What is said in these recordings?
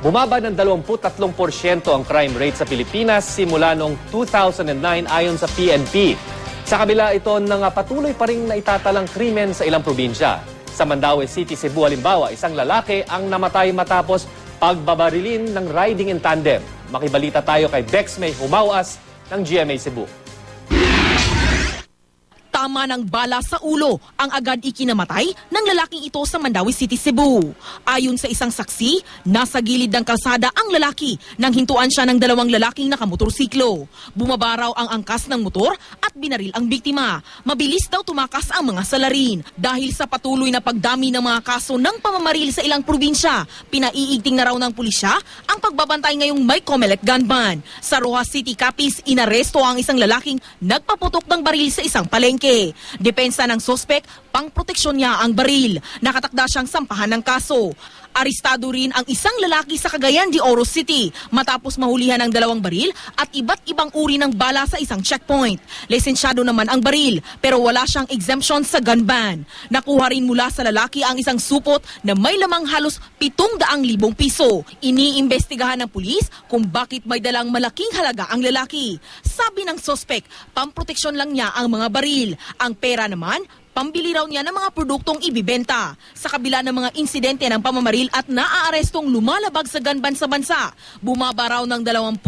Bumaba ng 23% ang crime rate sa Pilipinas simula noong 2009 ayon sa PNP. Sa kabila ito ng patuloy pa rin naitatalang krimen sa ilang probinsya. Sa Mandaue City, Cebu halimbawa, isang lalaki ang namatay matapos pagbabarilin ng riding in tandem. Makibalita tayo kay Bex May Humawas ng GMA Cebu. Tama ng bala sa ulo ang agad ikinamatay ng lalaking ito sa Mandaue City, Cebu. Ayon sa isang saksi, nasa gilid ng kalsada ang lalaki nang hintuan siya ng dalawang lalaking nakamotorsiklo. Bumaba raw ang angkas ng motor at binaril ang biktima. Mabilis daw tumakas ang mga salarin. Dahil sa patuloy na pagdami ng mga kaso ng pamamaril sa ilang probinsya, pinaiigting na raw ng pulisya ang pagbabantay ngayong may COMELEC gun ban. Sa Roxas City, Capiz, inaresto ang isang lalaking nagpaputok ng baril sa isang palengke. Depensa ng sospek, pangproteksyon niya ang baril. Nakatakda siyang sampahan ng kaso. Arestado rin ang isang lalaki sa Cagayan de Oro City matapos mahulihan ng dalawang baril at iba't ibang uri ng bala sa isang checkpoint. Lisensyado naman ang baril pero wala siyang exemption sa gun ban. Nakuha rin mula sa lalaki ang isang supot na may lamang halos 700,000 piso. Iniimbestigahan ng pulis kung bakit may dalang malaking halaga ang lalaki. Sabi ng sospek, pamproteksyon lang niya ang mga baril. Ang pera naman, pambili raw niya ng mga produktong ibibenta. Sa kabila ng mga insidente ng pamamaril at naaarestong lumalabag sa gun ban sa bansa, bumaba raw ng 23%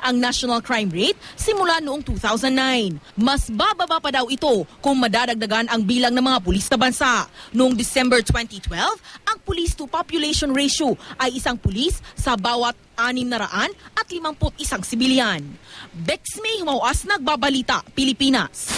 ang national crime rate simula noong 2009. Mas bababa pa daw ito kung madadagdagan ang bilang ng mga pulis sa bansa. Noong December 2012, ang police to population ratio ay isang pulis sa bawat 651 sibilyan. Bex May Humawas, Nagbabalita, Pilipinas.